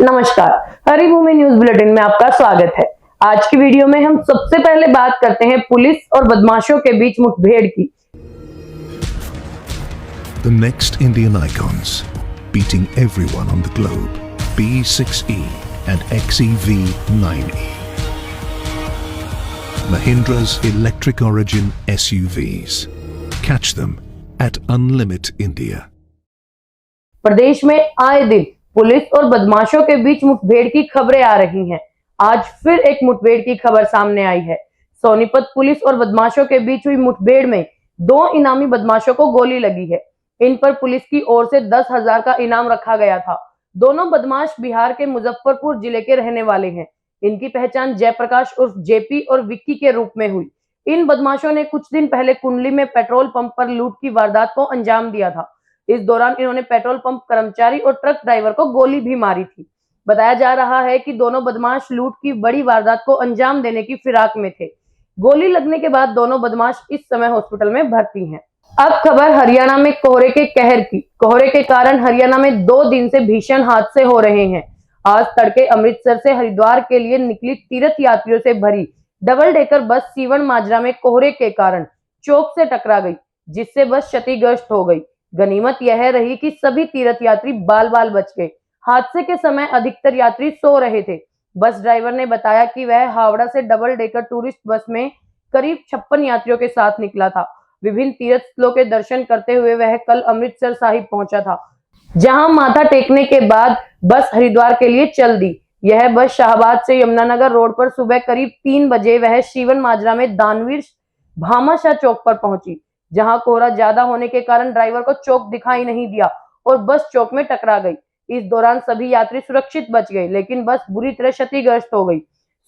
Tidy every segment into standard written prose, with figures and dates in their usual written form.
नमस्कार, Haribhoomi news bulletin में आपका स्वागत है। आज की वीडियो में हम सबसे पहले बात करते हैं पुलिस और बदमाशों के बीच मुठभेड़ की। The next Indian icons, beating everyone on the globe, B6E and XEV9E. Mahindra's electric origin SUVs. Catch them at Unlimit India. प्रदेश में आए दिन पुलिस और बदमाशों के बीच मुठभेड़ की खबरें आ रही हैं। आज फिर एक मुठभेड़ की खबर सामने आई है। सोनीपत पुलिस और बदमाशों के बीच हुई मुठभेड़ में 2 इनामी बदमाशों को गोली लगी है। इन पर पुलिस की ओर से 10,000 का इनाम रखा गया था। दोनों बदमाश बिहार के मुजफ्फरपुर जिले के रहने वाले हैं। इनकी पहचान जयप्रकाश उर्फ जेपी और विक्की के रूप में हुई। इन बदमाशों ने कुछ दिन पहले कुंडली में पेट्रोल पंप पर लूट की वारदात को अंजाम दिया था। इस दौरान इन्होंने पेट्रोल पंप कर्मचारी और ट्रक ड्राइवर को गोली भी मारी थी। बताया जा रहा है कि दोनों बदमाश लूट की बड़ी वारदात को अंजाम देने की फिराक में थे। गोली लगने के बाद दोनों बदमाश इस समय हॉस्पिटल में भर्ती हैं। अब खबर हरियाणा में कोहरे के कहर की। कोहरे के कारण हरियाणा में 2 दिन से भीषण हादसे हो रहे हैं। आज तड़के अमृतसर से हरिद्वार के लिए निकली तीर्थ यात्रियों से भरी डबल डेकर बस सीवन माजरा में कोहरे के कारण चौक से टकरा गई, जिससे बस क्षतिग्रस्त हो गई। गनीमत यह रही कि सभी तीर्थ यात्री बाल बाल बच गए। हादसे के समय अधिकतर यात्री सो रहे थे। बस ड्राइवर ने बताया कि वह हावड़ा से डबल डेकर टूरिस्ट बस में करीब 56 यात्रियों के साथ निकला था। विभिन्न तीर्थ स्थलों के दर्शन करते हुए वह कल अमृतसर साहिब पहुंचा था, जहां माथा टेकने के बाद बस हरिद्वार के लिए चल दी। यह बस शाहबाद से यमुनानगर रोड पर सुबह करीब 3 बजे वह सीवन माजरा में दानवीर भामाशाह चौक पर पहुंची, जहां कोहरा ज्यादा होने के कारण ड्राइवर को चौक दिखाई नहीं दिया और बस चौक में टकरा गई। इस दौरान सभी यात्री सुरक्षित बच गए, लेकिन बस बुरी तरह क्षतिग्रस्त हो गई।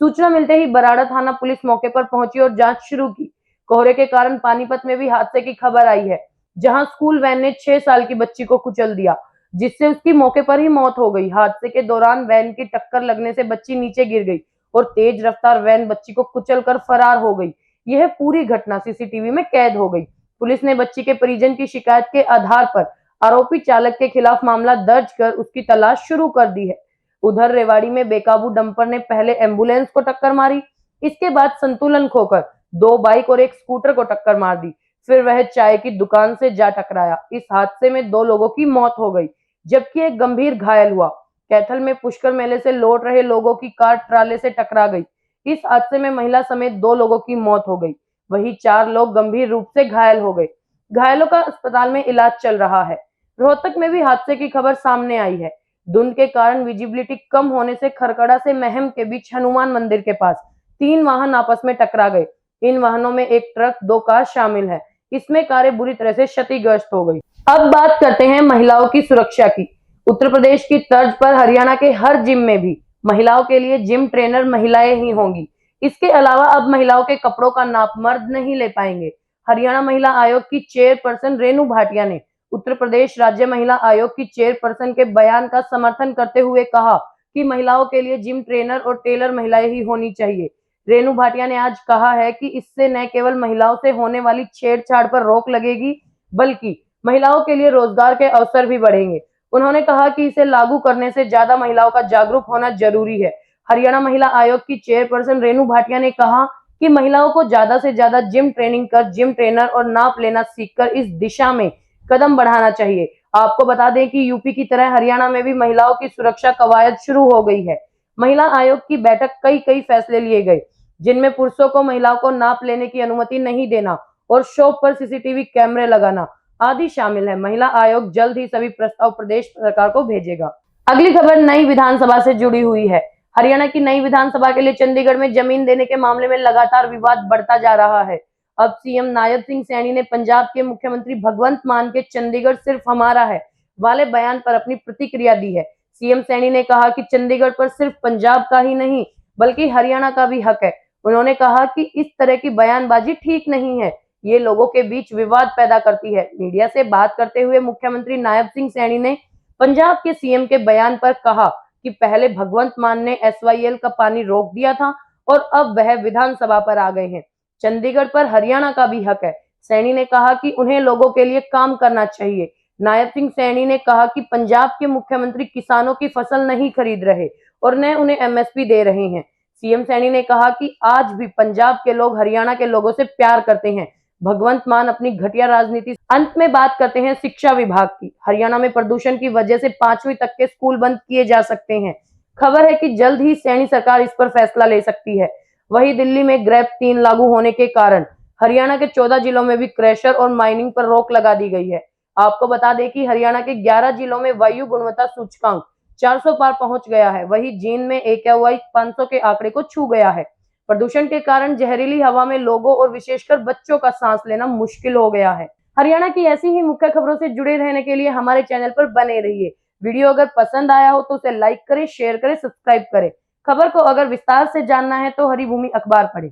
सूचना मिलते ही बराड़ा थाना पुलिस मौके पर पहुंची और जांच शुरू की। कोहरे के कारण पानीपत में भी हादसे की खबर आई है, जहां स्कूल वैन ने 6 साल की बच्ची को कुचल दिया, जिससे उसकी मौके पर ही मौत हो गई। हादसे के दौरान वैन की टक्कर लगने से बच्ची नीचे गिर गई और तेज रफ्तार वैन बच्ची को कुचलकर फरार हो गई। यह पूरी घटना सीसीटीवी में कैद हो गई। पुलिस ने बच्ची के परिजन की शिकायत के आधार पर आरोपी चालक के खिलाफ मामला दर्ज कर उसकी तलाश शुरू कर दी है। उधर रेवाड़ी में बेकाबू डंपर ने पहले एम्बुलेंस को टक्कर मारी, इसके बाद संतुलन खोकर 2 बाइक और 1 स्कूटर को टक्कर मार दी। फिर वह चाय की दुकान से जा टकराया। इस हादसे में 2 लोगों की मौत हो गई, जबकि एक गंभीर घायल हुआ। कैथल में पुष्कर मेले से लौट रहे लोगों की कार ट्राले से टकरा गई। इस हादसे में महिला समेत 2 लोगों की मौत हो गई, वहीं 4 लोग गंभीर रूप से घायल हो गए। घायलों का अस्पताल में इलाज चल रहा है। रोहतक में भी हादसे की खबर सामने आई है। धुंध के कारण विजिबिलिटी कम होने से खरकड़ा से महम के बीच हनुमान मंदिर के पास 3 वाहन आपस में टकरा गए। इन वाहनों में एक ट्रक, 2 कार शामिल है। इसमें कारें बुरी तरह से क्षतिग्रस्त हो गई। अब बात करते हैं महिलाओं की सुरक्षा की। उत्तर प्रदेश की तर्ज पर हरियाणा के हर जिम में भी महिलाओं के लिए जिम ट्रेनर महिलाएं ही होंगी। इसके अलावा अब महिलाओं के कपड़ों का नाप मर्द नहीं ले पाएंगे। हरियाणा महिला आयोग की चेयरपर्सन रेणु भाटिया ने उत्तर प्रदेश राज्य महिला आयोग की चेयरपर्सन के बयान का समर्थन करते हुए कहा कि महिलाओं के लिए जिम ट्रेनर और टेलर महिलाएं ही होनी चाहिए। रेणु भाटिया ने आज कहा है कि इससे न केवल महिलाओं से होने वाली छेड़छाड़ पर रोक लगेगी, बल्कि महिलाओं के लिए रोजगार के अवसर भी बढ़ेंगे। उन्होंने कहा कि इसे लागू करने से ज्यादा महिलाओं का जागरूक होना जरूरी है। हरियाणा महिला आयोग की चेयरपर्सन रेणु भाटिया ने कहा कि महिलाओं को ज्यादा से ज्यादा जिम ट्रेनिंग कर जिम ट्रेनर और नाप लेना सीखकर इस दिशा में कदम बढ़ाना चाहिए। आपको बता दें कि यूपी की तरह हरियाणा में भी महिलाओं की सुरक्षा कवायद शुरू हो गई है। महिला आयोग की बैठक कई फैसले लिए गए, जिनमें पुरुषों को महिलाओं को नाप लेने की अनुमति नहीं देना और शॉप पर सीसीटीवी कैमरे लगाना आदि शामिल है। महिला आयोग जल्द ही सभी प्रस्ताव प्रदेश सरकार को भेजेगा। अगली खबर नई विधानसभा से जुड़ी हुई है। हरियाणा की नई विधानसभा के लिए चंडीगढ़ में जमीन देने के मामले में लगातार विवाद बढ़ता जा रहा है। अब सीएम नायब सिंह सैनी ने पंजाब के मुख्यमंत्री भगवंत मान के चंडीगढ़ सिर्फ हमारा है वाले बयान पर अपनी प्रतिक्रिया दी है। सीएम सैनी ने कहा कि चंडीगढ़ पर सिर्फ पंजाब का ही नहीं बल्कि हरियाणा का भी हक है। उन्होंने कहा कि इस तरह की बयानबाजी ठीक नहीं है, ये लोगों के बीच विवाद पैदा करती है। मीडिया से बात करते हुए मुख्यमंत्री नायब सिंह सैनी ने पंजाब के सीएम के बयान पर कहा कि पहले भगवंत मान ने एसवाईएल का पानी रोक दिया था और अब वह विधानसभा पर आ गए हैं। चंडीगढ़ पर हरियाणा का भी हक है। सैनी ने कहा कि उन्हें लोगों के लिए काम करना चाहिए। नायब सिंह सैनी ने कहा कि पंजाब के मुख्यमंत्री किसानों की फसल नहीं खरीद रहे और न उन्हें एमएसपी दे रहे हैं। सीएम सैनी ने कहा कि आज भी पंजाब के लोग हरियाणा के लोगों से प्यार करते हैं। भगवंत मान अपनी घटिया राजनीति। अंत में बात करते हैं शिक्षा विभाग की। हरियाणा में प्रदूषण की वजह से 5वीं तक के स्कूल बंद किए जा सकते हैं। खबर है कि जल्द ही सैनी सरकार इस पर फैसला ले सकती है। वहीं दिल्ली में ग्रेप 3 लागू होने के कारण हरियाणा के 14 जिलों में भी क्रैशर और माइनिंग पर रोक लगा दी गई है। आपको बता दें कि हरियाणा के 11 जिलों में वायु गुणवत्ता सूचकांक 400 पार पहुंच गया है। वहीं जींद में AQI 500 के आंकड़े को छू गया है। प्रदूषण के कारण जहरीली हवा में लोगों और विशेषकर बच्चों का सांस लेना मुश्किल हो गया है। हरियाणा की ऐसी ही मुख्य खबरों से जुड़े रहने के लिए हमारे चैनल पर बने रहिए। वीडियो अगर पसंद आया हो तो उसे लाइक करें, शेयर करें, सब्सक्राइब करें। खबर को अगर विस्तार से जानना है तो हरिभूमि अखबार पढ़ें।